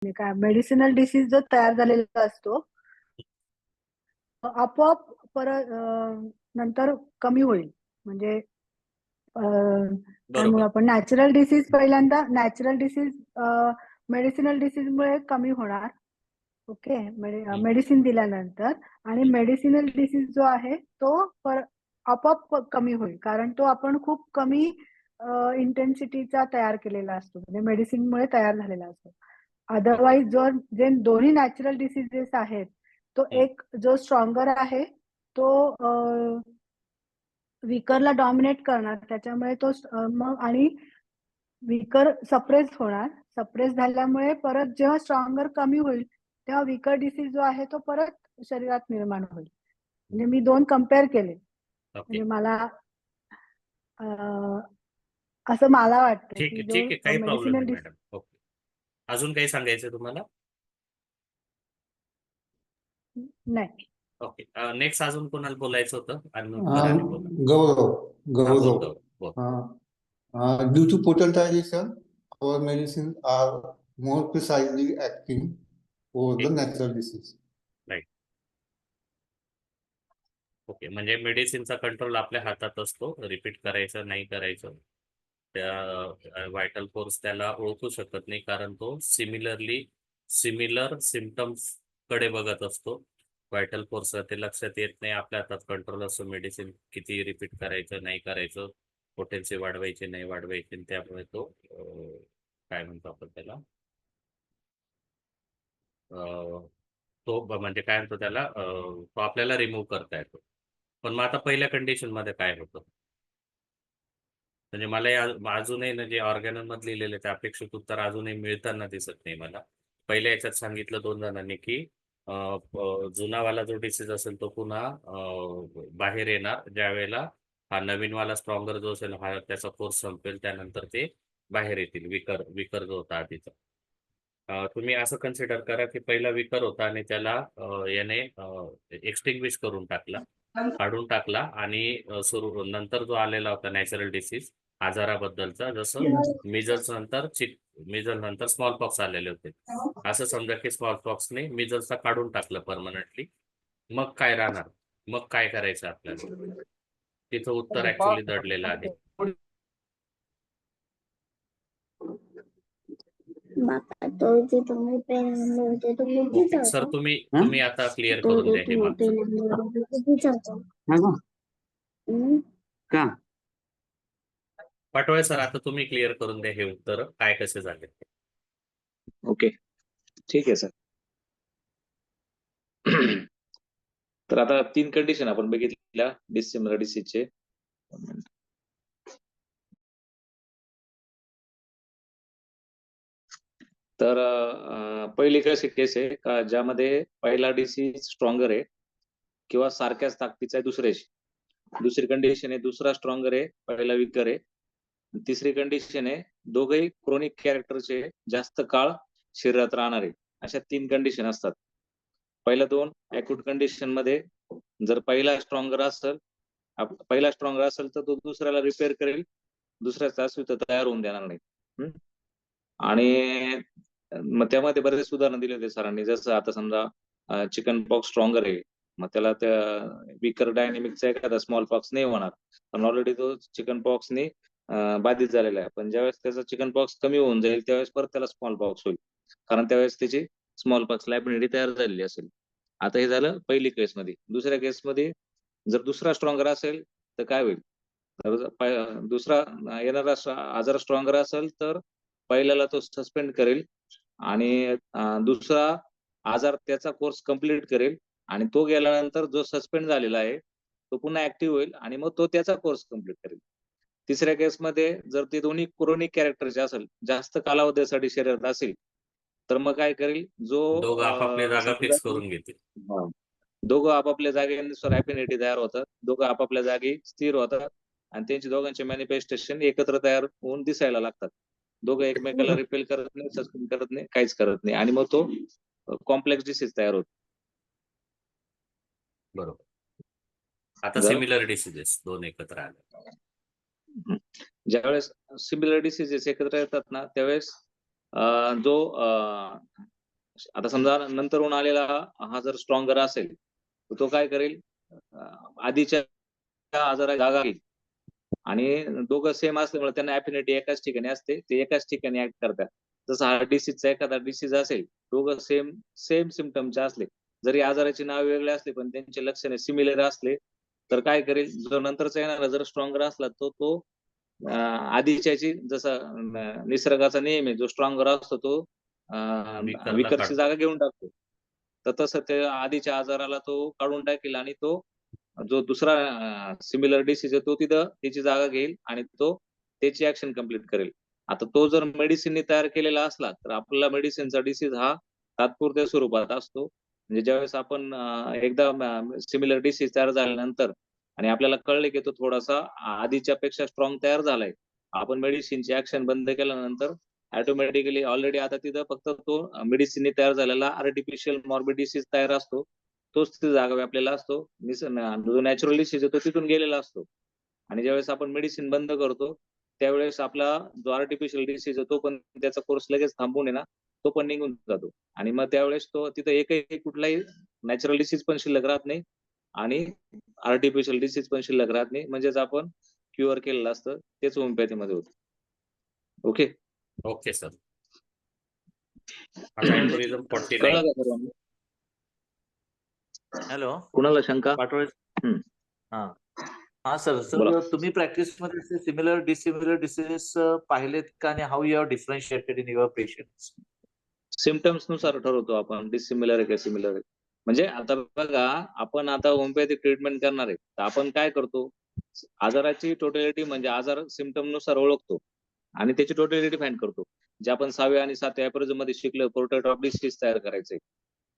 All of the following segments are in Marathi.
काय मेडिसिनल डिसीज जो तयार झालेला असतो आपोआप परत नंतर कमी होईल. म्हणजे काय म्हणू बरोबर. आपण, नॅचरल डिसीज पहिल्यांदा, नॅचरल डिसीज मेडिसिनल डिसीज मुळे कमी होणार. ओके, मेडिसिन दिल्यानंतर. आणि मेडिसिनल डिसीज जो आहे तो आपोआप कमी होईल, कारण तो आपण खूप कमी इंटेन्सिटीचा तयार केलेला असतो, म्हणजे मेडिसिन मुळे तयार झालेला असतो. अदरवाईज जो जे दोन्ही नॅचरल डिसीजेस आहेत, तो एक जो स्ट्रॉंगर आहे तो विकरला डॉमिनेट करणार, त्याच्यामुळे तो मग आणि विकर सप्रेस होणार. सप्रेस झाल्यामुळे परत जेव्हा स्ट्रॉंगर कमी होईल तेव्हा विकर डिसीज जो आहे तो परत शरीरात निर्माण होईल. म्हणजे मी दोन कम्पेअर केले. म्हणजे मला असं मला वाटतं ठीक की आहे, ठीक आहे, जो काही प्रॉब्लेम मेडिसिनल नाही मॅडम. ओके, अजून काही सांगायचं तुम्हाला? नाही. ओके, नेक्स्ट अजून कोणाला बोलायचं होतं? आणि गौरव बोल. Due to potentization, our medicines are more precisely acting over the natural disease. Right. Okay, म्हणजे मेडिसिनचा कंट्रोल आपल्या हातात असतो. रिपीट करायचं नाही करायचं त्या व्हायटल फोर्स त्याला ओळखू शकत नाही, कारण तो सिमिलर सिमटम्स कडे बघत असतो. व्हायटल फोर्स ते लक्षात येत नाही. आपल्या हातात कंट्रोल असतो. मेडिसिन किती रिपीट करायचं नाही करायचं, पोटेन्सी वाढवायची नाही वाढवायची, त्यामुळे तो काय म्हणतो आपण त्याला, तो म्हणजे काय म्हणतो त्याला, तो आपल्याला रिमूव्ह करता येतो. पण मग आता पहिल्या कंडिशन मध्ये काय होतं, म्हणजे मला अजूनही म्हणजे ऑर्गॅनल मध्ये लिहिलेले ते अपेक्षित उत्तर अजूनही मिळताना दिसत नाही मला. पहिल्या याच्यात सांगितलं 2 जणांनी की जुनावाला जो डिसीज असेल तो पुन्हा बाहेर येणार ज्या वेळेला हा नवीनवाला स्ट्रॉंगर जो असेल हा त्याचा कोर्स संपेल, त्यानंतर ते बाहेर येतील. विकर जो होता आधीचा, तुम्ही असं कन्सिडर करा की पहिला विकर होता आणि त्याला याने एक्सटिंग्विश करून टाकला, काढून टाकला. आणि नंतर जो आलेला होता नॅचरल डिसीज आजाराबद्दलचा, जसं मिजल्स नंतर स्मॉल पॉक्स आलेले होते, असं समजा की स्मॉल पॉक्सने मिजल्सला काढून टाकलं परमनंटली. मग काय राहणार, मग काय करायचं आपल्याला? तिथं उत्तर ऍक्च्युली दडलेलं आहे. सर तुम्ही आता क्लिअर करून द्या हे मागचं. का पाटोळे सर, आता तुम्ही क्लिअर करून द्या हे उत्तर काय कसे झाले. ओके, ठीक आहे सर. तर आता 3 कंडिशन आपण बघितल्या डिसिमिलर डिसीजचे. तर पहिली कशी केस आहे का ज्यामध्ये पहिला डिसीज स्ट्रॉंगर आहे किंवा सारख्याच ताकदीचा आहे दुसऱ्याशी. दुसरी कंडिशन आहे दुसरा स्ट्रॉंगर आहे पहिला वीकर आहे. तिसरी कंडिशन आहे दोघेही क्रोनिक कॅरेक्टरचे, जास्त काळ शरीरात राहणार आहे. अशा 3 कंडिशन असतात. पहिल्या 2 अॅक्यूट कंडिशन मध्ये जर पहिला स्ट्रॉंगर असेल तर तो दुसऱ्याला रिपेअर करेल, दुसऱ्याचा अस्तित्व तयार होऊन देणार नाही. आणि मग त्यामध्ये बरेच सुधारणा दिले होते सरांनी. जसं आता समजा चिकन पॉक्स स्ट्रॉंगर आहे, मग त्याला त्या विकर डायनेमिकचा एखादा स्मॉल पॉक्स नाही होणार, पण ऑलरेडी तो चिकन पॉक्सने बाधित झालेला आहे. पण ज्यावेळेस त्याचा चिकन पॉक्स कमी होऊन जाईल त्यावेळेस परत त्याला स्मॉल पॉक्स होईल, कारण त्यावेळेस त्याची स्मॉल पॉक्स इम्युनिटी तयार झालेली असेल. आता हे झालं पहिली केसमध्ये. दुसऱ्या केसमध्ये जर दुसरा स्ट्रॉंगर असेल तर काय होईल, तर दुसरा येणारा आजार स्ट्रॉंगर असेल तर पहिल्याला तो सस्पेंड करेल आणि दुसरा आजार त्याचा कोर्स कंप्लीट करेल, आणि तो गेल्यानंतर जो सस्पेंड झालेला आहे तो पुन्हा ऍक्टिव्ह होईल आणि मग तो त्याचा कोर्स कंप्लीट करेल. तिसऱ्या केसमध्ये जर ते दोन्ही क्रोनिक कॅरेक्टरचे असेल, जास्त कालावधीसाठी शरीरात असेल, तर मग काय करेल, दोघं आपापली जागा फिक्स करून घेतील. दोघं आपापल्या जागेनुसार अॅफिनिटी तयार होतात, दोघं आपापल्या जागी स्थिर होतात आणि त्यांचे दोघांचे मॅनिफेस्टेशन एकत्र तयार होऊन दिसायला लागतात. दोघं एकमेकाला रिपेल करत नाही, सस्पेंड करत नाही, काहीच करत नाही, आणि मग तो कॉम्प्लेक्स डिसीज तयार होतो. बरोबर. आता सिमिलर डिसीजेस दोन एकत्र आले. ज्यावेळेस सिमिलर डिसीजेस एकत्र येतात ना, त्यावेळेस जो आता समजा नंतरून आलेला हा जर स्ट्रॉंगर असेल तर तो काय करेल, आधीच्या आजाराला जागा घेईल आणि दोघं सेम असल्यामुळे त्यांना ॲफिनिटी एकाच ठिकाणी असते, ते एकाच ठिकाणी ऍक्ट करतात. जसं हार्ट डिसीजचा एखादा डिसीज असेल, दोघं सेम सेम सिम्पटमचे असले, जरी आजाराची नाव वेगळे असले पण त्यांचे लक्षणे सिमिलर असले, तर काय करेल, जो नंतरचा येणारा जर स्ट्रॉंगर असला तो आधीच्याची जसं निसर्गाचा नियम आहे, जो स्ट्रॉंगर असतो तो विकरला विकरची काढतो. जागा घेऊन टाकतो. तर तसं ते आधीच्या आजाराला तो काढून टाकेल आणि तो जो दुसरा सिमिलर डिसीज आहे तो तिथं त्याची जागा घेईल आणि तो त्याची ऍक्शन कम्प्लीट करेल. आता तो जर मेडिसिनने तयार केलेला असला तर आपल्याला मेडिसिनचा डिसीज हा तात्पुरत्या स्वरूपात असतो. म्हणजे ज्यावेळेस आपण एकदा सिमिलर डिसीज तयार झाल्यानंतर आणि आपल्याला कळले की तो थोडासा आधीच्या पेक्षा स्ट्रॉंग तयार झालाय, आपण मेडिसिनची ऍक्शन बंद केल्यानंतर ऑटोमॅटिकली ऑलरेडी आता तिथं फक्त तो मेडिसिनने तयार झालेला आर्टिफिशियल मॉर्बिड डिसीज तयार असतो, तोच तिथे जागा व्यापलेला असतो. जो नॅचरल डिसीज आहे तो तिथून गेलेला असतो आणि ज्यावेळेस आपण मेडिसिन बंद करतो त्यावेळेस आपला जो आर्टिफिशियल डिसीज आहे तो पण त्याचा कोर्स लगेच थांबून आहे ना, तो पण निघून जातो आणि मग त्यावेळेस तो तिथं एकही कुठलाही नॅचरल डिसीज पण शिल्लक राहत नाही आणि आर्टिफिशियल डिसीज पण शिल्लक राहत नाही, म्हणजेच आपण क्युअर केलेलं असतं. तेच होमिओपॅथीमध्ये होतं. Okay, okay sir. आता प्रिझम 49. कळलं का सर्वांना? हॅलो, कुणाला शंका? पाटोळे. हम्म. हा सर, बोला. तुम्ही प्रॅक्टिस मध्ये सिमिलर डिसिमिलर डिसीजेस पाहिलेत का आणि how you are differentiated in your patients? Symptoms नुसार ठरवतो आपण डिसिमिलर आहे का सिमिलर आहे. म्हणजे आता बघा, आपण आता होमिओपॅथिक ट्रीटमेंट करणार आहे तर आपण काय करतो, आजाराची टोटॅलिटी म्हणजे आजार सिम्पटम नुसार ओळखतो आणि त्याची टोटॅलिटी फाइंड करतो. जे आपण 6व्या आणि 7व्या एपिसोड मध्ये शिकलो, पोर्ट्रेट ऑफ डिसीज तयार करायचे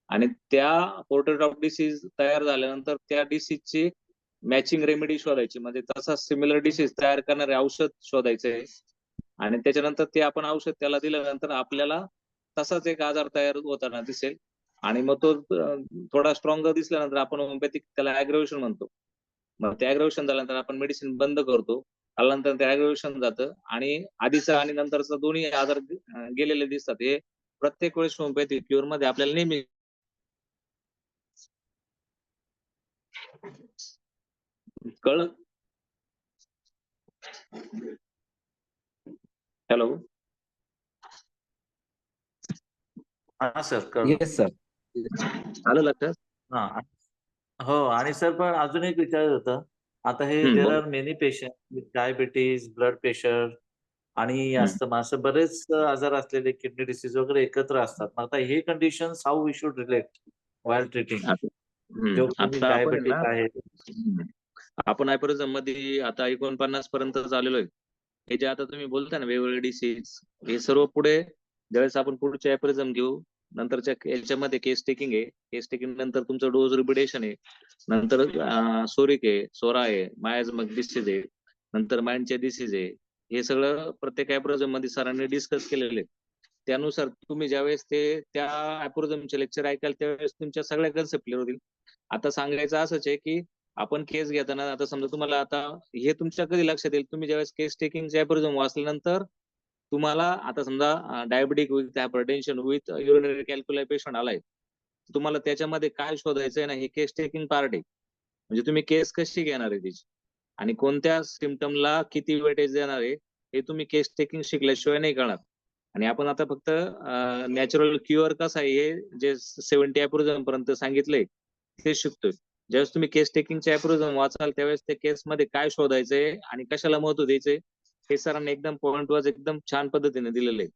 आणि त्या पोर्ट्रेट ऑफ डिसीज तयार झाल्यानंतर त्या डिसीजची मॅचिंग रेमेडी शोधायची, म्हणजे तसा सिमिलर डिसीज तयार करणारे औषध शोधायचे आणि त्याच्यानंतर ते आपण औषध त्याला दिल्यानंतर आपल्याला तसाच एक आजार तयार होताना दिसेल आणि मग तो थोडा स्ट्रॉंगर दिसल्यानंतर आपण होमिओपॅथिक त्याला ॲग्रवेशन म्हणतो. मग ते ॲग्रवेशन झाल्यानंतर आपण मेडिसिन बंद करतो, आल्यानंतर ते ॲग्रवेशन जातं आणि आधीचा आणि नंतरचा दोन्ही आजार गेलेले दिसतात. हे प्रत्येक वेळेस होमिओपॅथिक क्युअर मध्ये आपल्याला नेहमी कळलं. हॅलो, हा सर, कळलं. Yes sir. आलं लक्षात? हा, हो. आणि सर, पण अजून एक विचारायचं होतं. आता हे देर बोला. Are many patient with diabetes, blood pressure आणि अस्थमा, असं बरेच आजार असलेले, किडनी डिसीज वगैरे एकत्र असतात. मग आता हे conditions how we should relate while treating, जो कोणी आता आपण डायबेटिक आहे. आपण ॲपरिझम मध्ये आता 49 पर्यंत आलेलो आहे. हे जे आता तुम्ही बोलता ना वेगवेगळे डिसीज, हे सर्व पुढे ज्यावेळेस आपण पुढचे ॲपरिझम घेऊ, नंतरच्या याच्यामध्ये केस टेकिंग आहे, केस टेकिंग नंतर तुमचं डोज रिपिटेशन आहे, नंतर सोरिक आहे, सोरा आहे, मायाझमक डिसीज आहे, नंतर माइंडचे डिसीज आहे. हे सगळं प्रत्येक ॲपरिझम मध्ये सरांनी डिस्कस केलेले. त्यानुसार तुम्ही ज्यावेळेस त्या ॲपरिझमचे लेक्चर ऐकाल त्यावेळेस तुमच्या सगळ्या कन्सेप्ट क्लिअर होतील. आता सांगायचं असंच आहे की आपण केस घेताना आता समजा तुम्हाला आता हे तुमच्या कधी लक्षात येईल, तुम्ही ज्यावेळेस केस टेकिंगचे ॲपरिझम वाचल्यानंतर तुम्हाला आता समजा diabetic with hypertension with urinary calculi patient आलाय, तुम्हाला त्याच्यामध्ये काय शोधायचंय ना, हे केस टेकिंग पार्ट आहे. म्हणजे तुम्ही केस कशी घेणार आहे त्याची आणि कोणत्या सिम्पटमला किती वेटेज देणार आहे हे तुम्ही केस टेकिंग शिकल्याशिवाय नाही कळणार. आणि आपण आता फक्त नॅचरल क्युअर कसा आहे हे जे 70 ॲपरिझम पर्यंत सांगितलंय ते शिकतोय. ज्यावेळेस तुम्ही केस टेकिंगचे ॲपरिझम वाचाल त्यावेळेस त्या केसमध्ये काय शोधायचंय आणि कशाला महत्व द्यायचंय हे सरांनी एकदम पॉइंट वाईज एकदम छान पद्धतीने दिलेलं आहे.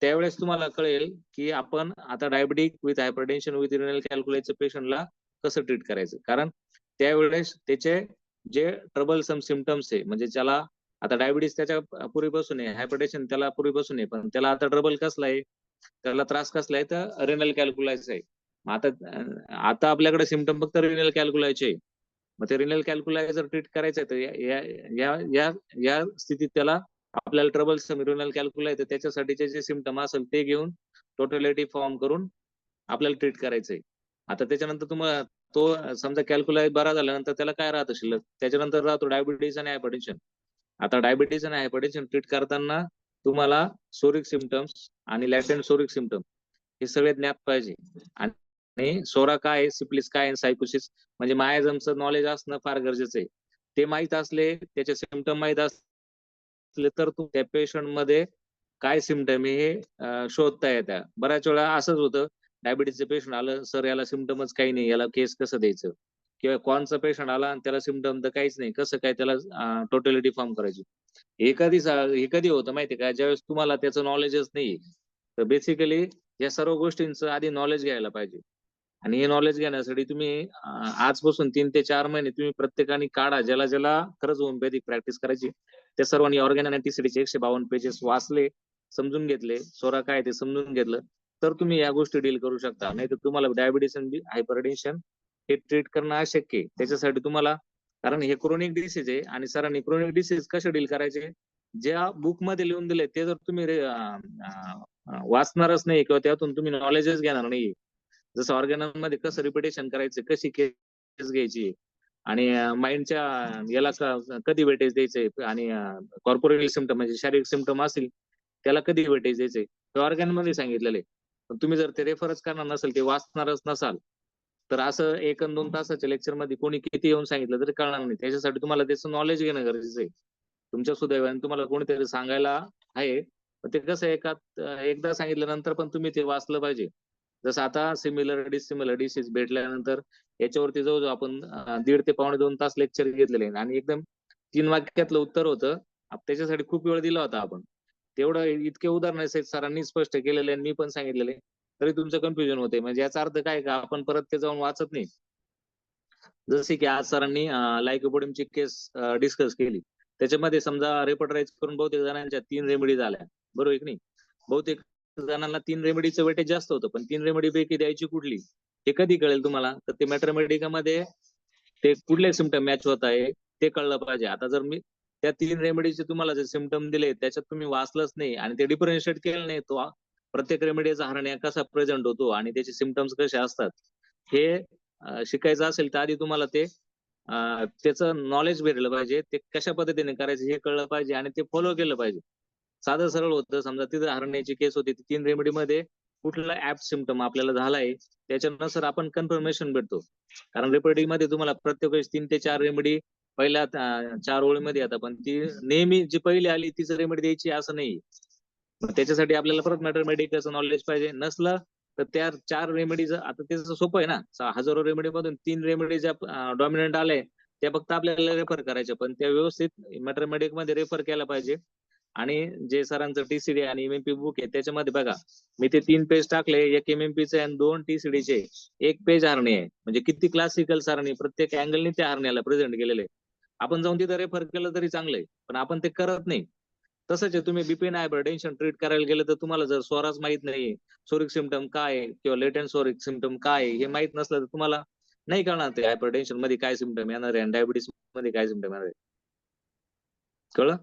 त्यावेळेस तुम्हाला कळेल की आपण आता diabetic with hypertension with renal कॅल्क्युलायचं पेशंटला कसं ट्रीट करायचं. कारण त्यावेळेस त्याचे जे ट्रबलसम सिम्पटम्स आहे, म्हणजे ज्याला आता डायबिटीस त्याच्या पूर्वीपासून आहे, हायपरटेन्शन त्याला पूर्वीपासून आहे, पण त्याला आता ट्रबल कसला आहे, त्याला त्रास कसला आहे, तर रिनल कॅल्क्युलायचं आहे. आता आपल्याकडे सिम्पटम फक्त रिनल कॅल्क्युलायचे. मग ते रिनल कॅल्क्युलाय जर ट्रीट करायचं आहे तर या स्थितीत त्याला आपल्याला ट्रबल रिनल कॅल्क्युलाय तर त्याच्यासाठीचे जे सिम्पटम असेल ते घेऊन टोटॅलिटी फॉर्म करून आपल्याला ट्रीट करायचंय. आता त्याच्यानंतर तुम्हाला तो समजा कॅल्क्युलाय बरा झाल्यानंतर त्याला काय राहतं शिल्लक, त्याच्यानंतर राहतो डायबिटीज आणि हायपरटेन्शन. आता डायबिटीज आणि हायपरटेन्शन ट्रीट करताना तुम्हाला सोरिक सिम्पटम्स आणि लॅटेंट सोरिक सिम्पटम हे सगळे ज्ञात पाहिजे. आणि सोरा काय आहे, सिप्लिस काय आहे, सायकोसिस म्हणजे मायाझमचं नॉलेज असणं फार गरजेचं आहे. ते माहीत असले, त्याचे सिम्पटम माहीत असले तर त्या पेशंट मध्ये काय सिम्पटम हे शोधता येतात. बऱ्याच वेळा असंच होतं, डायबिटीजचं पेशंट आलं, सर याला सिम्पटमच काही नाही, याला केस कसं द्यायचं, किंवा कॉनचा पेशंट आला आणि त्याला सिम्पटम तर काहीच नाही, कसं काय त्याला टोटली डिफॉर्म करायची. हे कधी होतं माहितीये का, ज्यावेळेस तुम्हाला त्याचं नॉलेजच नाही. तर बेसिकली या सर्व गोष्टींचं आधी नॉलेज घ्यायला पाहिजे. आणि हे नॉलेज घेण्यासाठी तुम्ही आजपासून 3 ते 4 महिने तुम्ही प्रत्येकाने काढा. ज्याला ज्याला खरंच होमिओपॅथिक प्रॅक्टिस करायची त्या सर्वांनी ऑर्गॅन आणि टीसीडीचे 152 पेजेस वाचले, समजून घेतले, सोरा काय ते समजून घेतलं, तर तुम्ही या गोष्टी डील करू शकता. नाही तर तुम्हाला डायबिटीस आणि हायपरटेन्शन हे ट्रीट करणं अशक्य आहे. त्याच्यासाठी तुम्हाला, कारण हे क्रोनिक डिसीज आहे आणि सरांनी क्रोनिक डिसीज कसे डील करायचे, ज्या बुक मध्ये लिहून दिले ते जर तुम्ही वाचणारच नाही किंवा त्यातून तुम्ही नॉलेजच घेणार नाही. जसं ऑर्गॅनमध्ये कसं रिपिटेशन करायचं, कशी केस घ्यायची आणि माइंडच्या याला कधी वेटेज द्यायचंय, आणि कॉर्पोरेल सिम्पटम म्हणजे शारीरिक सिम्पटम असतील त्याला कधी वेटेज द्यायचंय ते ऑर्गॅन मध्ये सांगितलेलं आहे. पण तुम्ही जर ते रेफरच करणार नसेल, ते वाचणारच नसाल, तर असं 1 आणि 2 तासाच्या लेक्चर मध्ये कोणी किती येऊन सांगितलं तरी कळणार नाही. त्याच्यासाठी तुम्हाला त्याचं नॉलेज घेणं गरजेचं आहे. तुमच्या सुदैवाने तुम्हाला कोणीतरी सांगायला आहे, पण ते कसं एकदा सांगितल्यानंतर पण तुम्ही ते वाचलं पाहिजे. जसं आता सिमिलर डिसिमिलर डिसीज भेटल्यानंतर याच्यावरती जवळजवळ आपण 1.5 ते पावणे 2 तास लेक्चर घेतलेले आहे आणि एकदम 3 वाक्यातलं उत्तर होतं. त्याच्यासाठी खूप वेळ दिला होता आपण. तेवढं इतके उदाहरण सरांनी स्पष्ट केलेले आणि मी पण सांगितलेले, तरी तुमचं कन्फ्युजन होते. म्हणजे याचा अर्थ काय का आपण परत ते जाऊन वाचत नाही. जसे की आज सरांनी लायकोपोडियमची केस डिस्कस केली. त्याच्यामध्ये समजा रेपर्टराईज करून बहुतेक जणांच्या 3 रेमेडी झाल्या, बरोबर आहे की नाही. बहुतेक जणांना 3 रेमेडीचं वेटेज जास्त होतं, पण 3 रेमेडी पैकी द्यायची कुठली हे कधी कळेल तुम्हाला, तर ते मॅट्रेमेडिकामध्ये ते कुठले सिम्पटम मॅच होत आहे ते कळलं पाहिजे. आता जर मी त्या 3 रेमेडीचे तुम्हाला जे सिम्पटम दिले त्याच्यात तुम्ही वाचलंच नाही आणि ते डिफरन्शिएट केलं नाही, तो प्रत्येक रेमेडीचा हरण्या कसा प्रेझेंट होतो आणि त्याचे सिम्पटम्स कसे असतात हे शिकायचं असेल तर आधी तुम्हाला ते त्याचं नॉलेज भेटलं पाहिजे. ते कशा पद्धतीने करायचं हे कळलं पाहिजे आणि ते फॉलो केलं पाहिजे. साधं सरळ होतं. समजा तिथे हरण्याची केस होती, 3 रेमेडी मध्ये कुठला ऍप सिम्पटम आपल्याला झालाय त्याच्यानुसार आपण कन्फर्मेशन भेटतो. कारण रेमेडी मध्ये तुम्हाला प्रत्येक वेळेस 3 ते 4 रेमेडी पहिल्या 4 ओळीमध्ये येतात, पण ती नेहमी जी पहिली आली तीच रेमेडी द्यायची असं नाही. त्याच्यासाठी आपल्याला परत मॅथमॅटिक्सचं नॉलेज पाहिजे. नसलं तर त्या 4 रेमेडीज, आता त्याचं सोपं आहे ना, हजारो रेमेडी मधून 3 रेमेडी ज्या डॉमिनंट आले त्या फक्त आपल्याला रेफर करायच्या, पण त्या व्यवस्थित मॅथमॅटिक्स मध्ये रेफर केला पाहिजे. आणि जे सरांचं टीसीडी आणि एमएमपी बुक आहे त्याच्यामध्ये बघा, मी ते 3 पेज टाकले, 1 एमएमपीचे आणि 2 टीसीडीचे, 1 पेज हरणी आहे. म्हणजे किती क्लासिकल सरांनी प्रत्येक अँगलनी त्या हरण्याला प्रेझेंट केलेले. आपण जाऊन तिथं रेफर केलं तरी चांगलंय, पण आपण ते करत नाही. तसंच आहे, तुम्ही बीपी हायपरटेन्शन ट्रीट करायला गेलं तर तुम्हाला जर स्वराज माहित नाही, सोरिक सिम्पटम काय आहे किंवा लेटेंट सोरिक सिम्पटम काय आहे हे माहित नसलं तर तुम्हाला नाही कळणार ते हायपरटेन्शन मध्ये काय सिम्पटम येणार आहे आणि डायबिटीस मध्ये काय सिम्पटम येणार आहे. कळलं?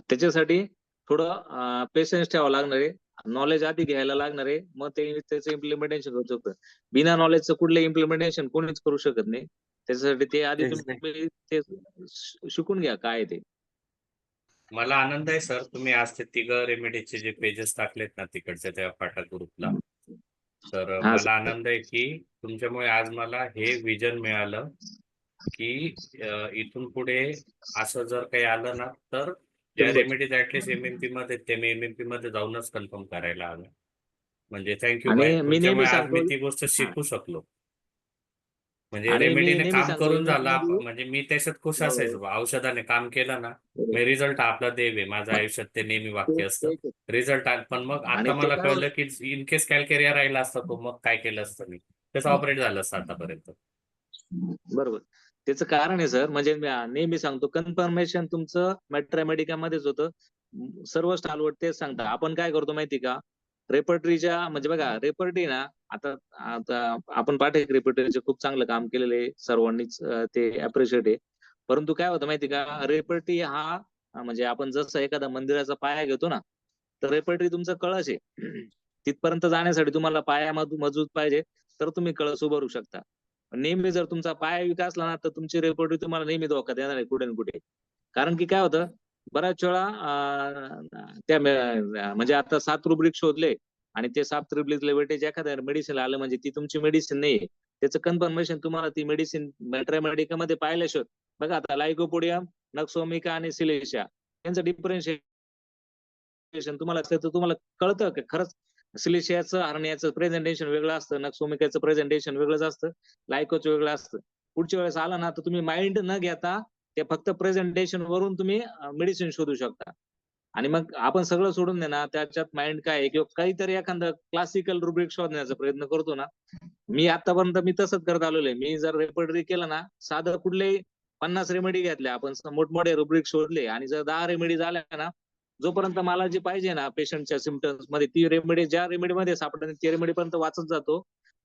त्याच्यासाठी थोडं पेशन्स ठेवावं लागणार आहे, नॉलेज आधी घ्यायला लागणार आहे, मग त्याचं इम्प्लिमेंटेशन करू शकतं. बिना नॉलेजचं कुठलं इम्प्लिमेंटेशन कोणीच करू शकत नाही. त्याच्यासाठी ते आधी तुम्ही ते शिकून घ्या काय ते. मला आनंद आहे सर, तुम्ही आज ते 3 रेमेडीचे जे पेजेस टाकलेत ना तिकडच्या त्या पाठा ग्रुपला, तर हा मला सर. आनंद आहे की तुमच्यामुळे आज मला हे विजन मिळालं की इथून पुढे असं जर काही आलं ना तर ज्या रेमेडीज ऍटलीस्ट एमएमपी मध्ये ते मी एमएमपी मध्ये जाऊनच कन्फर्म करायला हवं. म्हणजे थँक्यू भाई, आणि मी नेहमी तुमच्यामुळे आज मी सांगतो, ती गोष्ट शिकू शकलो. म्हणजे आणि मी रेमेडीने नेहमी काम सांगतो करून झाला, इंग्लिशमध्ये म्हणजे मी त्याच्यात खुश असायचो बा, औषधाने काम केलं ना मी रिझल्ट आपला देव आहे. माझं आयुष्यात ते नेहमी वाक्य असतं, रिझल्ट. पण मग आणि आता ते मला काय कळलं की इन केस कॅल्केरिया राहिला असता तो मग काय केलं असतं मी, त्याचं ऑपरेट झालं असतं आतापर्यंत. बरोबर. त्याचं कारण आहे सर, म्हणजे मी नेहमी सांगतो कन्फर्मेशन तुमचं मॅट्रेमेडिका मध्येच होतं. सर्व स्टालवर तेच सांगता. आपण काय करतो माहिती का, रेपर्टरीच्या म्हणजे बघा रेपर्टरी ना, आता आपण पाठक रेपर्टरीचे खूप चांगलं काम केलेलं आहे सर्वांनीच, ते अप्रिशिएट आहे. परंतु काय होतं माहिती का, रेपर्टरी हा म्हणजे आपण जसं एखादा मंदिराचा पाया घेतो ना, तर रेपर्टरी तुमचं कळस आहे. तिथपर्यंत जाण्यासाठी तुम्हाला पाया मजबूत पाहिजे, तर तुम्ही कळस उभारू शकता. नेहमी जर तुमचा पाय विकासला ना तर तुमची रेपर्टरी तुम्हाला नेहमी धोका देणार आहे कुठे ना कुठे. कारण की काय होतं, बऱ्याच वेळा म्हणजे आता 7 रुब्रिक शोधले आणि ते 7 रुब्रिकले वेटेज एखाद्या मेडिसिन आलं म्हणजे ती तुमची मेडिसिन नाहीये. त्याचं कन्फर्मेशन तुम्हाला ती मेडिसिन मेट्रामेडिका मध्ये पाहिल्याशिवाय बघा आता लायकोपोडियम, नक्सोमिका आणि सिलेशिया यांचं डिफरन्शिएशन तुम्हाला असतं तर तुम्हाला कळतं की खरंच सिलेशियाचं हर्नियाचं प्रेझेंटेशन वेगळं असतं, नक्सोमिकाचं प्रेझेंटेशन वेगळंच असतं, लायकोचं वेगळं असतं. पुढच्या वेळेस आला ना तर तुम्ही माइंड न घेता ते फक्त प्रेझेंटेशन वरून तुम्ही मेडिसिन शोधू शकता. आणि मग आपण सगळं सोडून दे ना, त्याच्यात माइंड काय आहे किंवा काहीतरी एखादं क्लासिकल रुब्रिक शोधण्याचा प्रयत्न करतो ना. मी आतापर्यंत मी तसंच करत आलेलो आहे. मी जर रेपर्टरी केलं ना, साधं कुठलेही 50 रेमेडी घेतल्या आपण मोठमोठे रुब्रिक शोधले आणि जर 10 रेमेडी झाल्या ना, जोपर्यंत मला जी पाहिजे ना पेशंटच्या सिम्पटम्स मध्ये ती रेमेडी ज्या रेमेडीमध्ये सापडते त्या रेमेडीपर्यंत वाचत जातो.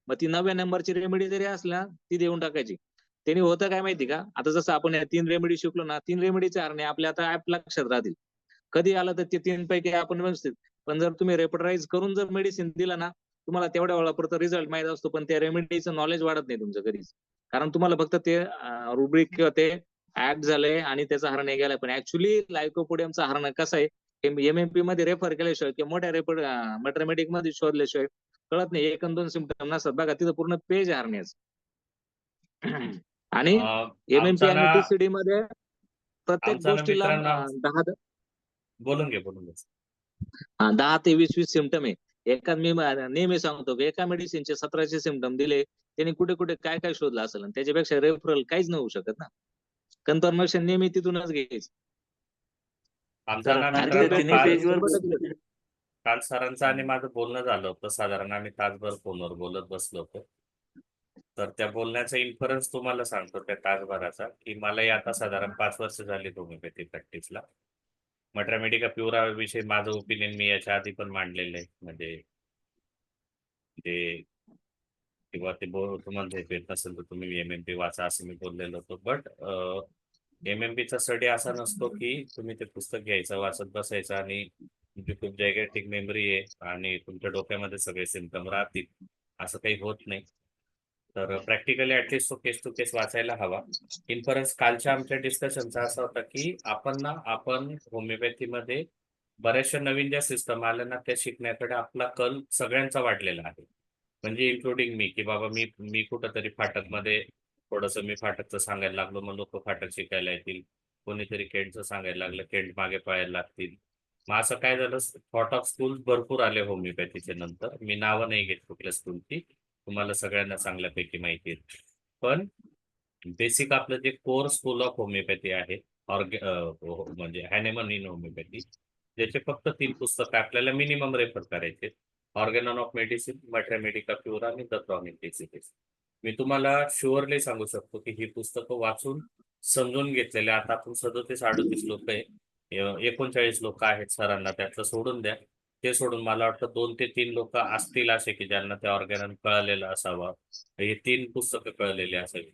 मग ती 9व्या नंबरची रेमेडी जरी असल्या ती देऊन टाकायची. त्यांनी होतं काय माहिती का, आता जसं आपण या 3 रेमेडी शिकलो ना, 3 रेमेडीचे हरणे आपल्या आता ऍप लक्षात राहतील. कधी आलं तर ते 3 पैकी आपण व्यवस्थित. पण जर तुम्ही रेपर्टराईज करून जर मेडिसिन दिलं ना, तुम्हाला तेवढ्या वेळापुरतं रिझल्ट माहित असतो, पण त्या रेमेडीचं नॉलेज वाढत नाही तुमचं कधीच. कारण तुम्हाला फक्त ते रुब्रिक किंवा ते ऍड झालंय आणि त्याचा हरण गेलाय. पण ऍक्च्युली लायकोपोडियमचा हरण कसं आहे, एमएमपी मध्ये रेफर केल्याशिवाय किंवा मोठ्या मेट्रामेडिक मध्ये शोधल्याशिवाय कळत नाही. 1 आणि 2 सिम्पटम नसतात बघा, तिथं पूर्ण पेज हरण्याचं. आणि एमएमपी आमचा आणि ना टीसीडी मध्ये प्रत्येक आमचा ना गोष्टीला मित्रांनो 10 बोलून घे 10 ते 20 सिम्पटम आहे. मी नेहमी सांगतो की एका मेडिसिनचे 1700 सिम्पटम दिले, त्यांनी कुठे कुठे काय काय शोधलं असेल आणि त्याच्यापेक्षा रेफरल काहीच नाही होऊ शकत ना. कन्फर्मेशन नेहमी तिथूनच घ्यायचं. आमचा ना आणि आणि त्या मित्रांनो तिन्ही काल पेजवर काल सरांचं आणि माझं बोलणं झालं होतं. साधारण आम्ही तासभर फोनवर बोलत बसलो होतो. तर त्या बोलण्याचा इन्फरन्स तुम्हाला सांगतो त्या तासभराचा, की मलाही आता साधारण 5 वर्ष झाली होमिओपॅथी प्रॅक्टिसला. मेट्रामेडिका प्युरा विषयी माझं ओपिनियन मी याच्या आधी पण मांडलेलं आहे. म्हणजे ते किंवा ते तुम्हाला हे येत नसेल तर तुम्ही एमएमपी वाचा असं मी बोललेलो होतो. बट एमएमपीचा स्टडी असा नसतो की तुम्ही ते पुस्तक घ्यायचं वाचत बसायचं आणि तुमची खूप जायगॅटिक मेमरी आहे आणि तुमच्या डोक्यामध्ये सगळे सिम्पटम राहतील, असं काही होत नाही. तर प्रॅक्टिकली ऍटलिस्ट तो केस टू केस वाचायला हवा. इन्फरन्स कालच्या आमच्या डिस्कशनचा असा होता की आपण होमिओपॅथीमध्ये बऱ्याचशा नवीन ज्या सिस्टम आल्या ना त्या शिकण्याकडे आपला कल सगळ्यांचा वाढलेला आहे. म्हणजे इन्क्लुडिंग मी, की बाबा मी कुठंतरी फाटकमध्ये थोडंसं मी फाटकचं सांगायला लागलो, मग लोक फाटक शिकायला येतील. कोणीतरी केंटचं सांगायला लागलं, केंट मागे पळायला लागतील. मग असं काय झालं, थॉट ऑफ स्कूल भरपूर आले होमिओपॅथीच्या नंतर. मी नावं नाही घेत कुठल्या स्कूलची, तुम्हाला सगळ्यांना चांगल्यापैकी माहिती आहे. पण बेसिक आपलं जे कोर स्कूल ऑफ होमिओपॅथी आहे म्हणजे हॅनेमन इन होमिओपॅथी, ज्याचे फक्त 3 पुस्तकं आपल्याला मिनिमम रेफर करायचे: ऑर्गॅनॉन ऑफ मेडिसिन, मेट्रामेडिका प्युरा आणि द क्रॉनिक डिसीजेस. मी तुम्हाला शुअरली सांगू शकतो की ही पुस्तकं वाचून समजून घेतलेले आता आपण 37-38 लोक आहे, 39 लोक आहेत सरांना, त्यातलं सोडून द्या. ते सोडून मला वाटतं 2 ते 3 लोक असतील असे की ज्यांना त्या ऑर्गॅनॉन कळलेलं असावं, हे 3 पुस्तकं कळलेली असावी.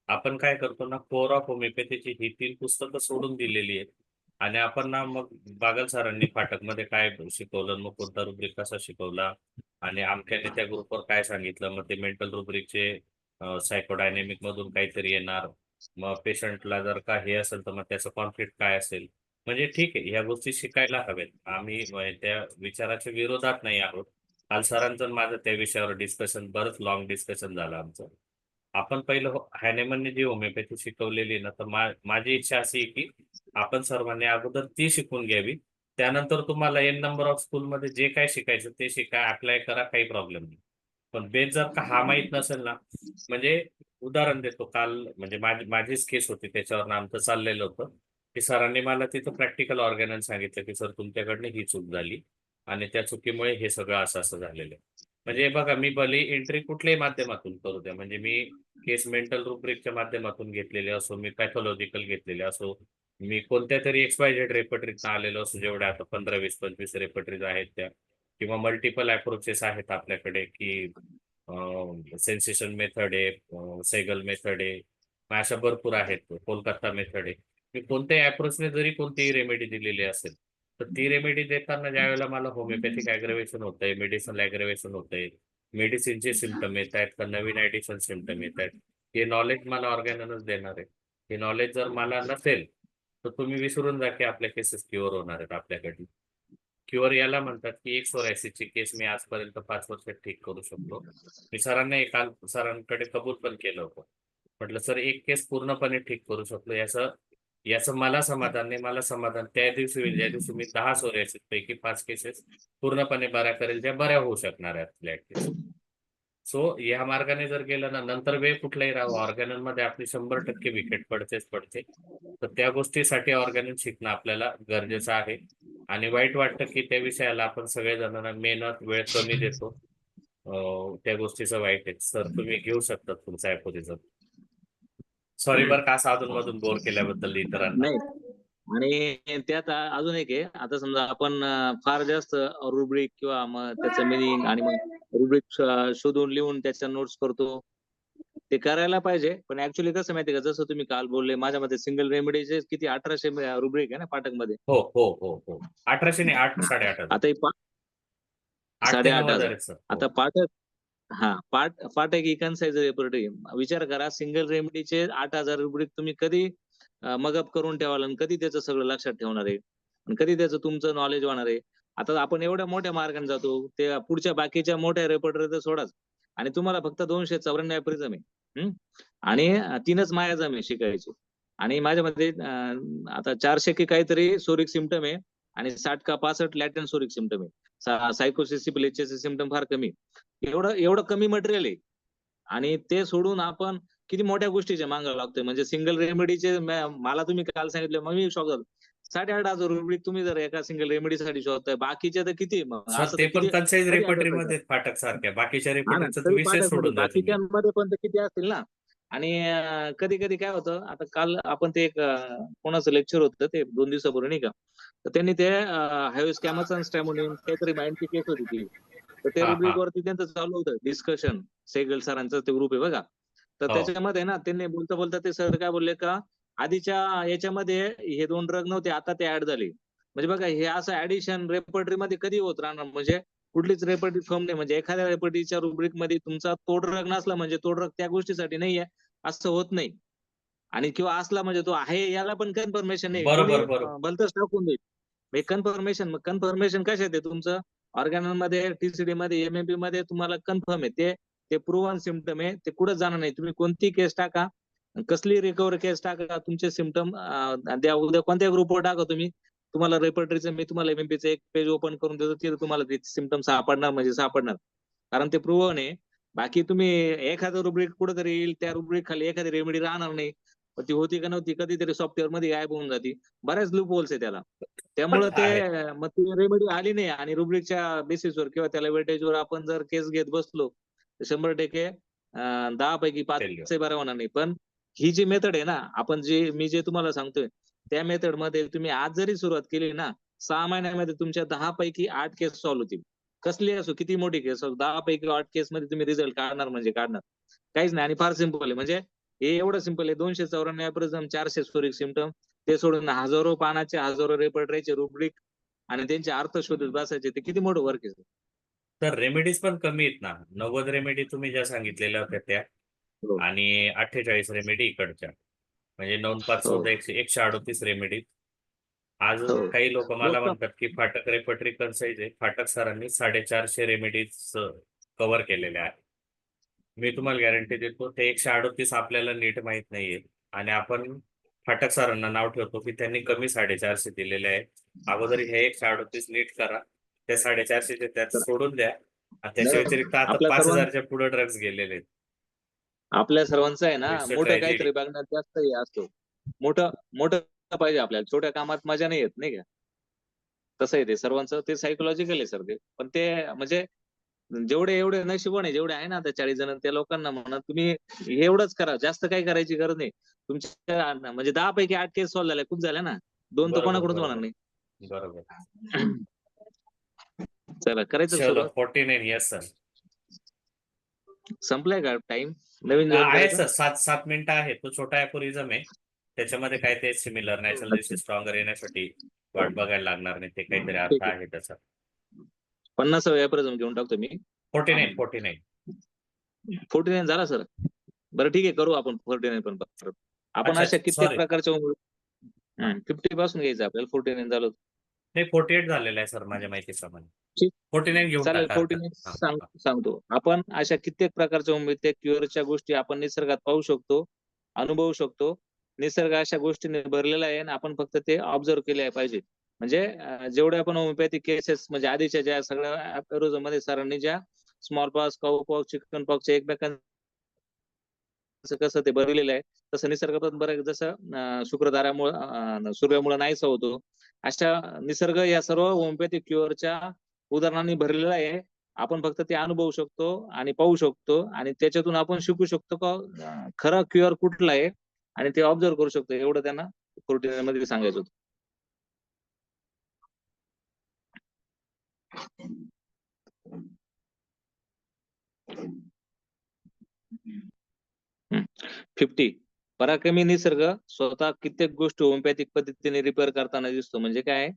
आपण काय करतो ना, कोर ऑफ होमिओपॅथीची ही 3 पुस्तकं सोडून दिलेली आहेत आणि आपण ना मग बागल सरांनी फाटकमध्ये काय शिकवलं, मग कोणता रुब्रिक कसा शिकवला आणि आमक्याने त्या ग्रुपवर काय सांगितलं, मग ते मेंटल रुब्रिकचे सायकोडायनेमिक मधून काहीतरी येणार, मग पेशंटला जर का हे असेल तर मग त्याचं कॉन्फ्लिक्ट काय असेल. म्हणजे ठीक आहे, ह्या गोष्टी शिकायला हव्यात. आम्ही त्या विचाराच्या विरोधात नाही आहोत. काल सरांचं माझं त्या विषयावर डिस्कशन, बरंच लॉंग डिस्कशन झालं आमचं. आपण पहिलं हॅनेमनने जी होमिओपॅथी शिकवलेली ना, तर माझी इच्छा अशी आहे की आपण सर्वांनी अगोदर ती शिकून घ्यावी. त्यानंतर तुम्हाला एन नंबर ऑफ स्कूलमध्ये जे काय शिकायचं ते शिका, अप्लाय करा, काही प्रॉब्लेम नाही. पण बेस जर का हा माहीत नसेल ना, म्हणजे उदाहरण देतो, काल म्हणजे माझीच केस होती, त्याच्यावर आमचं चाललेलं होतं की सरांनी मला तिथं प्रॅक्टिकल ऑर्गॅनन सांगितलं की सर तुमच्याकडनं ही चूक झाली आणि त्या चुकीमुळे हे सगळं असं झालेलं आहे. म्हणजे बघा, मी भले एंट्री कुठल्याही माध्यमातून करू द्या, म्हणजे मी केस मेंटल रुब्रिकच्या माध्यमातून घेतलेले असो, मी पॅथॉलॉजिकल घेतलेले असो, मी कोणत्या तरी XYZ रेपर्टरीतनं आलेलो असो, जेवढ्या आता 15, 20, 25 रेपर्टरीज आहेत त्या, किंवा मल्टिपल अप्रोचेस आहेत आपल्याकडे की सेन्सेशन मेथड आहे, सेगल मेथड आहे, अशा भरपूर आहेत, कोलकाता मेथड आहे. मी कोणत्याही अप्रोचने जरी कोणतीही रेमेडी दिलेली असेल तर ती रेमेडी देताना ज्यावेळेला मला होमिओपॅथिक ॲग्रवेशन होतंय, मेडिसिनल ॲग्रवेशन होतंय, मेडिसिनचे सिम्पटम येत आहेत का नवीन ॲडिशनल सिम्पटम येत आहेत, हे नॉलेज मला ऑर्गॅननच देणार आहे. हे नॉलेज जर मला नसेल तर तुम्ही विसरून जा की आपल्या केसेस क्युअर होणार आहेत आपल्याकडे. क्युअर याला म्हणतात की एक सोरायसिसची केस मी आजपर्यंत 5 वर्षात ठीक करू शकलो. मी सरांना काल सरांकडे कबूल पण केलं होतं. म्हटलं सर एक केस पूर्णपणे ठीक करू शकलो, याचं याचं मला समाधान नाही. मला समाधान त्या दिवशी होईल ज्या दिवशी मी 10 सोरायसिस पैकी 5 केसेस पूर्णपणे बऱ्या करेल, ज्या बऱ्या होऊ शकणार आहेत ऍटलिस्ट. सो या मार्गाने जर गेलं ना, नंतर वेळ कुठलाही राहावं, ऑर्गॅनल मध्ये आपली 100% विकेट पडतेच पडते. तर त्या गोष्टीसाठी ऑर्गॅनल शिकणं आपल्याला गरजेचं आहे. आणि वाईट वाटतं की त्या विषयाला आपण सगळेजणांना मेहनत वेळ कमी देतो. त्या गोष्टीचं वाईट आहे. सर तुम्ही घेऊ शकता तुमचा ॲपोरिझम. सॉरी बरं का असं अधूनमधून बोर केल्याबद्दल इतरांना. नाही, आणि त्यात अजून एक आहे. आता समजा आपण फार जास्त रुब्रिक किंवा मग त्याचं मिनिंग आणि मग रुब्रिक शोधून लिहून त्याच्या नोट्स करतो, ते करायला पाहिजे. पण ऍक्च्युली कसं माहितीये का, जसं तुम्ही काल बोलले, माझ्यामध्ये सिंगल रेमेडीचे किती 1800 रुब्रिक आहे ना पाठक मध्ये. हो हो हो हो 1800 नाही 8,500 आता 8 ते 9,000 8,500 आहेत सर. आता पाठक, हा पाठक इकॉन्साइज रेपर्टरी. विचार करा, सिंगल रेमेडीचे 8,000 रुब्रिक तुम्ही कधी मगअप करून ठेवाल आणि कधी त्याचं सगळं लक्षात ठेवणार आहे आणि कधी त्याचं तुमचं नॉलेज होणार आहे. आता आपण एवढ्या मोठ्या मार्गाने जातो, ते पुढच्या बाकीच्या मोठ्या रेपर्टरी तर सोडाच, आणि तुम्हाला फक्त 294 प्रिझम आहे आणि 3च मायाजम आहे शिकायची. आणि माझ्यामध्ये आता 400 की काहीतरी सोरिक सिम्पटम आहे आणि 60 का 65 लॅटेंट सोरिक सिम्पटम आहे. सायकोसिस सिम्पटम फार कमी. एवढं कमी मटेरियल आहे आणि ते सोडून आपण किती मोठ्या गोष्टीच्या मागे लागतोय. म्हणजे सिंगल रेमेडीचे मला तुम्ही काल सांगितलं, मग मी शॉक झालो. 8,500 रुब्रिक तुम्ही जर एका सिंगल रेमेडीसाठी शोधताय, बाकीचे तर किती मग सर असं ते तर पण किती कन्साइज कधी रेपर्टरी अभ्यास मध्ये फाटक सारख्या, बाकीच्या हा ना, रेपर्टरीचा तर तरी विषय पाठामध्ये सोडून द्या तुम्ही. बाकीच्यांमध्ये पण तर किती असतील ना. आणि कधी कधी काय होतं, आता काल आपण ते एक कोणाचं लेक्चर होतं ते 2 दिवसापूर्वी नाही का, तर त्यांनी ते हायवेस कॅमसन स्टॅमोनियम काहीतरी माइंडची केस होती ती, तर त्या हा रुब्रिक हा वरती त्यांचं चालू होतं डिस्कशन. सेगल सरांचं ते ग्रुप आहे बघा. तर हो त्याच्यामध्ये ना त्यांनी बोलता बोलता ते सर काय बोलले का, आधीच्या याच्यामध्ये हे 2 ड्रग नव्हते, आता ते ऍड झाले. म्हणजे बघा, हे असं ऍडिशन रेपर्टरी मध्ये कधी होत राहणार. म्हणजे कुठलीच रेपर्टरी फर्म नाही. म्हणजे एखाद्या रेपर्टरीच्या रुब्रिक मध्ये तुमचा तो ड्रग नसला म्हणजे तो ड्रग त्या गोष्टीसाठी नाहीये असं होत नाही. आणि किंवा असला म्हणजे तो आहे याला पण कन्फर्मेशन नाही. कोणी बरोबर बरोबर. भलतंच टाकून देईल. कन्फर्मेशन, मग कन्फर्मेशन कशात आहे तुमचं? ऑर्गॅनल मध्ये, टीसीडी मध्ये, एमएमपी मध्ये तुम्हाला कन्फर्म आहे. ते प्रूव्हन सिम्पटम आहे. ते कुठंच जाणार नाही. तुम्ही कोणती केस टाका, कसली रिकव्हरी केस टाका, तुमचे सिम्पटम द्या. उद्या कोणत्या ग्रुपवर टाका तुम्ही, तुम्हाला रेपर्टरीचं मी तुम्हाला एमएमपीचं एक पेज ओपन करून देतो, तिथे तुम्हाला ते सिम्पटम सापडणार म्हणजे सापडणार. कारण ते प्रूव्हन आहे. बाकी तुम्ही एखादं रुब्रिक कुठेतरी येईल, त्या रुब्रिक खाली एखादी रेमेडी राहणार नाही. पण ती होती का नव्हती, कधीतरी सॉफ्टवेअर मध्ये गायब होऊन जाती. बऱ्याच लूप होल्स आहे त्याला. त्यामुळे आहेत. मग ती रेमेडी आली नाही आणि रुब्रिकच्या बेसिसवर किंवा त्याला वेटेजवर आपण जर केस घेत बसलो, तर 100% 10 पैकी 5 बरं होणार नाही. पण ही जी मेथड आहे ना, मी जे तुम्हाला सांगतोय, त्या मेथड मध्ये तुम्ही आज जरी सुरुवात केली ना, 6 महिन्यामध्ये तुमच्या 10 पैकी 8 केस सॉल्व्ह होतील. कसली असो, किती मोठी केस असो, 10 पैकी 8 केस मध्ये तुम्ही रिझल्ट काढणार म्हणजे काढणार. काहीच नाही. आणि फार सिम्पल आहे. म्हणजे हे एवढं सिम्पल आहे. 294 प्रिझम, 400 सोरिक सिम्पटम, ते सोडून हजारो पानाचे, हजारो रेपर्टरीचे रुब्रिक आणि त्यांचे अर्थ शोधत बसायचे. ते किती मोठं वर्क आहे. तर रेमेडीज पण कमी आहेत ना. 90 रेमेडी तुम्ही ज्या सांगितलेल्या होत्या त्या हो. आणि 48 रेमेडी इकडच्या, म्हणजे 9-5 हो. 14 138 रेमेडी. आज हो. काही लोक मला लोक म्हणतात की फाटक रेपर्टरी कन्साइज आहे. फाटक सरांनी 450 रेमेडीज कव्हर केलेल्या आहेत. मी तुम्हाला गॅरंटी देतो ते 138 आपल्याला नीट माहित नाहीये आणि आपण फाटक सरांना नाव ठेवतो की त्यांनी कमी 450 दिलेले आहे. अगोदर हे 138 नीट करा, त्या 450 त्यात सोडून द्या आणि त्याच्या नाही, व्यतिरिक्त आता आपल्या 5,000च्या पुढे ड्रग्ज गेलेले आहेत. आपल्या सर्वांचं आहे ना, It's a मोठं tragedy. काहीतरी बघण्यात जास्त हे असतो. मोठं मोठं पाहिजे आपल्याला. छोट्या कामात मजा नाही येत, नाही का? तसं आहे ते सर्वांचं. ते सायकोलॉजिकल आहे सर ते. पण ते म्हणजे एवढे नशिबाने जेवढे आहे ना आता 40 जण, त्या लोकांना म्हणा तुम्ही एवढंच करा, जास्त काही करायची गरज नाही. तुमच्या म्हणजे 10 पैकी 8 केस सॉल्व्ह झाल्या, खूप झाल्या ना. 2 तर बरोबर कोणाकडूनच होणार बरोबर नाही. बरोबर. चला, करायचं चलो सुरुवात. 49 येस सर. संपलाय का टाइम? नवीन जॉईन आहे करायचं? सर 7 मिनिटं आहे. तो छोटा ॲपोरिझम आहे. त्याच्यामध्ये काय ते सिमिलर नॅचरल डिसीज स्ट्रॉंगर येण्यासाठी वाट बघायला लागणार नाही. ते काहीतरी अर्थ ठीक आहे. आहे त्याचा. 50 प्रेझेंट घेऊन टाकतो मी. 49 49 झाला सर. बरं ठीक आहे, करू आपण 49 पण परत. आपण अच्छा अशा कित्येक सॉरी प्रकारच्या 50 पासून घ्यायचं आपल्याला. 49 झालं होतं. नाही 48 झालेलं आहे सर माझ्या माहितीप्रमाणे. ठीक. 49 घेऊन चालेल, टाका. 49 सांगतो. आपण अशा कित्येक प्रकारच्या होमिओपॅथिक क्युअरच्या गोष्टी आपण निसर्गात पाहू शकतो, अनुभवू शकतो. निसर्ग अशा गोष्टीने भरलेला आहे आणि आपण फक्त ते ऑब्झर्व केले पाहिजे. म्हणजे जेवढे आपण होमिओपॅथिक केसेस म्हणजे आधीच्या ज्या सगळ्या एपिसोड मध्ये सरांनी ज्या स्मॉल पॉक्स, काऊ पॉक्स, चिकन पॉक्सच्या एकमेकांचं कसं ते भरलेलं आहे, तसं निसर्गात बरं जसं शुक्रधारामुळे सूर्यामुळे नाहीसा होतो, अशा निसर्ग या सर्व होमिओपॅथिक क्युअरच्या उदाहरणांनी भरलेला आहे. आपण फक्त ते अनुभवू शकतो आणि पाहू शकतो आणि त्याच्यातून आपण शिकू शकतो का खरा क्युअर कुठला आहे आणि ते ऑब्झर्व करू शकतो. एवढं त्यांना 49 मध्ये सांगायचं होतं. हम्म. 50 पराक्रमी निसर्ग स्वतः कित्येक गोष्टी होमिओपॅथिक पद्धतीने रिपेअर करताना दिसतो. म्हणजे काय,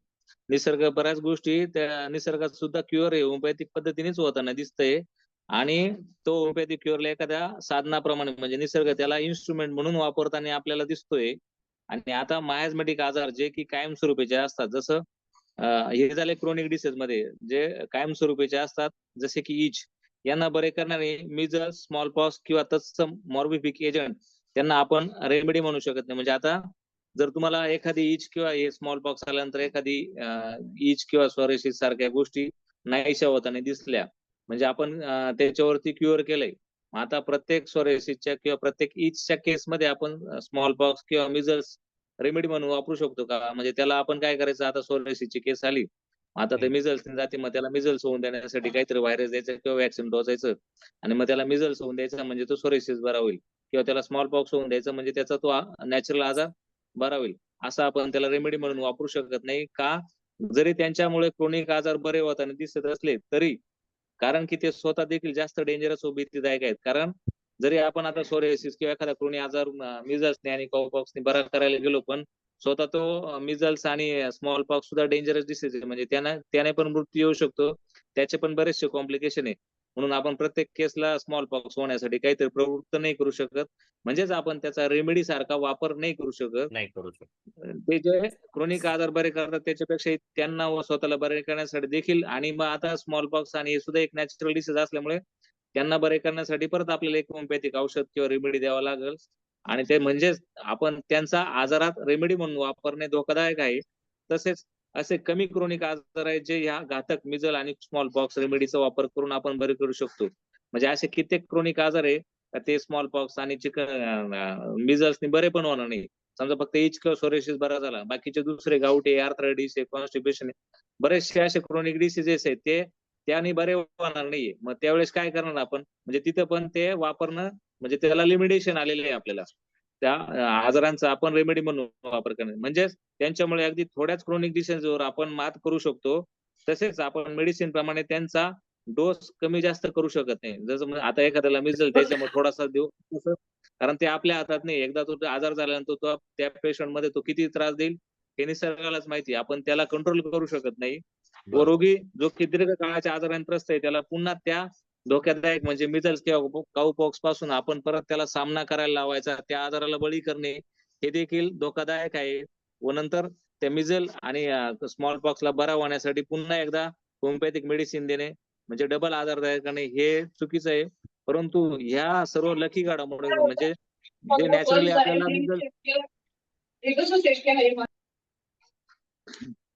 निसर्ग बऱ्याच गोष्टी त्या निसर्गात सुद्धा क्युअर आहे होमिओपॅथिक पद्धतीनेच होताना दिसतंय आणि तो होमिओपॅथिक क्युअरला एखाद्या साधनाप्रमाणे म्हणजे निसर्ग त्याला इन्स्ट्रुमेंट म्हणून वापरताना आपल्याला दिसतोय. आणि आता मायाझमेटिक आजार जे की कायमस्वरूपीचे असतात, जसं हे झाले क्रोनिक डिसीज मध्ये जे कायमस्वरूपीचे असतात, जसे की इच, यांना बरे करणारे मिजल्स, स्मॉल पॉक्स किंवा तत्सम मॉर्बिफिक एजंट त्यांना आपण रेमेडी म्हणू शकत नाही. म्हणजे आता जर तुम्हाला एखादी इच किंवा हे स्मॉल पॉक्स आल्यानंतर एखादी इच किंवा सोरेसिस सारख्या गोष्टी नाहीशा होताना दिसल्या, म्हणजे आपण त्याच्यावरती क्युअर केलंय. आता प्रत्येक सोरेसिसच्या किंवा प्रत्येक इचच्या केसमध्ये आपण स्मॉल पॉक्स किंवा मिजल्स रेमेडी म्हणून वापरू शकतो का? म्हणजे त्याला आपण काय करायचं, आता सोरेसिसची केस आली, आता ते मिजल्स जाते, मग त्याला मिजल्स होऊन देण्यासाठी काहीतरी व्हायरस द्यायचं किंवा वॅक्सिन टोचायचं आणि मग त्याला मिजल्स होऊन द्यायचं म्हणजे तो सोरेसिस बरा होईल, किंवा त्याला स्मॉल पॉक्स होऊन द्यायचं म्हणजे त्याचा तो नॅचरल आजार बरा होईल. असं आपण त्याला रेमेडी म्हणून वापरू शकत नाही का? जरी त्यांच्यामुळे क्रोनिक आजार बरे होताना दिसत असले तरी, कारण की ते स्वतः देखील जास्त डेंजरस व भीतीदायक आहेत. कारण जरी आपण आता सोरेसिस किंवा एखादा क्रोनिक आजार मिजल्सने आणि काउपॉक्सने बरा करायला गेलो, पण स्वतः तो मिजल्स आणि स्मॉल पॉक्स सुद्धा डेंजरस डिसीज आहे. म्हणजे त्याने पण मृत्यू येऊ शकतो, त्याचे पण बरेचसे कॉम्प्लिकेशन आहे. म्हणून आपण प्रत्येक केसला स्मॉल पॉक्स होण्यासाठी काहीतरी प्रवृत्त नाही करू शकत. म्हणजेच आपण त्याचा रेमेडी सारखा वापर नाही करू शकत. नाही करू शकत. ते जे क्रोनिक आजार बरे करतात त्याच्यापेक्षा त्यांना व स्वतःला बरे करण्यासाठी देखील, आणि मग आता स्मॉल पॉक्स आणि हे सुद्धा एक नॅचरल डिसीज असल्यामुळे त्यांना बरे करण्यासाठी परत आपल्याला एक होमिओपॅथिक औषध किंवा रेमेडी द्यावा लागेल. आणि ते म्हणजेच आपण त्यांचा आजारात रेमेडी म्हणून वापरणे धोकादायक आहे. तसेच असे कमी क्रोनिक आजार आहेत जे ह्या घातक मिजल आणि स्मॉल पॉक्स रेमेडीचा वापर करून आपण बरे करू शकतो. म्हणजे असे कित्येक क्रोनिक आजार आहे ते स्मॉल पॉक्स आणि मिजल्सने बरे पण होणार नाही. समजा फक्त इच किंवा सोरेसिस बरा झाला, बाकीचे दुसरे गावठी, आर्थरायटिस, कॉन्स्टिपेशन, बरेचसे असे क्रोनिक डिसीजेस आहेत ते त्याने बरे होणार नाहीये. मग त्यावेळेस काय करणार आपण, म्हणजे तिथं पण ते वापरणं म्हणजे त्याला लिमिटेशन आलेलं आहे आपल्याला. त्या आजारांचा आपण रेमेडी म्हणून वापर करणं, म्हणजे त्यांच्यामुळे अगदी थोड्याच क्रोनिक डिसीजवर आपण मात करू शकतो. तसेच आपण मेडिसिन प्रमाणे त्यांचा डोस कमी जास्त करू शकत नाही. जसं आता एखाद्याला मिजल त्याच्यामुळे थोडासा देऊ, कारण ते आपल्या हातात नाही. एकदा तो आजार झाल्यानंतर तो त्या पेशंट मध्ये तो किती त्रास देईल हे निसर्गालाच माहिती. आपण त्याला कंट्रोल करू शकत नाही. व रोगी जो की दीर्घ काळाच्या आजाराने त्रस्त आहे त्याला पुन्हा त्या धोक्यादायक म्हणजे मिजल्स किंवा काउपॉक्स पासून आपण परत त्याला सामना करायला लावायचा, त्या आजाराला बळी करणे हे देखील धोकादायक आहे. व नंतर त्या मिजल आणि स्मॉल पॉक्सला बरा होण्यासाठी पुन्हा एकदा होमिओपॅथिक मेडिसिन देणे म्हणजे डबल आजारदायक करणे हे चुकीचं आहे. परंतु ह्या सर्व लकी घडामोडी म्हणजे जे नॅचरली आपल्याला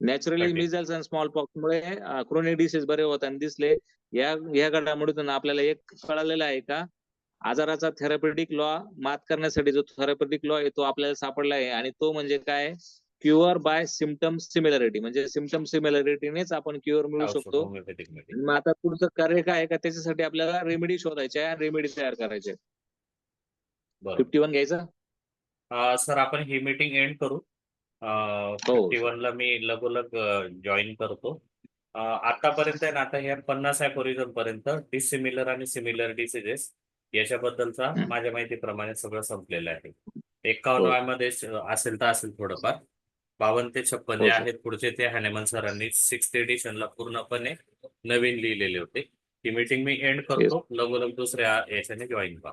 नॅचरली मिजल्स आणि स्मॉल पॉक्स मुळे क्रोनिक डिसीज बरे होताना दिसले. या घडामोडीतून आपल्याला एक कळालेलं आहे का, आजाराचा थेरपेटिक लॉ मात करण्यासाठी जो थेरपेटिक लॉ आहे तो आपल्याला सापडला आहे, आणि तो म्हणजे काय, क्युअर बाय सिम्पटम सिमिलॅरिटी. म्हणजे सिम्पटम सिमिलॅरिटीनेच आपण क्युअर मिळू शकतो. होमिओपॅथिक मग आता पुढचं कार्य काय आहे का, त्याच्यासाठी आपल्याला रेमेडी शोधायच्या आहे, रेमेडी तयार करायचे. 51 घ्यायचं. सर आपण ही मीटिंग एंड करू. 51 ला मी लगोलग जॉईन करतो. आतापर्यंत आहे ना, आता ह्या 50 ॲफोरिझम पर्यंत डिसिमिलर आणि सिमिलर डिसीजेस याच्याबद्दलचा माझ्या माहितीप्रमाणे सगळं संपलेलं आहे. 51 मध्ये असेल तर असेल थोडंफार. 52 ते 56 जे आहेत पुढचे ते हॅनेमन सरांनी 6th एडिशनला पूर्णपणे नवीन लिहिलेले होते. ही मीटिंग मी एंड करतो. लगोलग दुसऱ्या याच्याने जॉईन व्हा.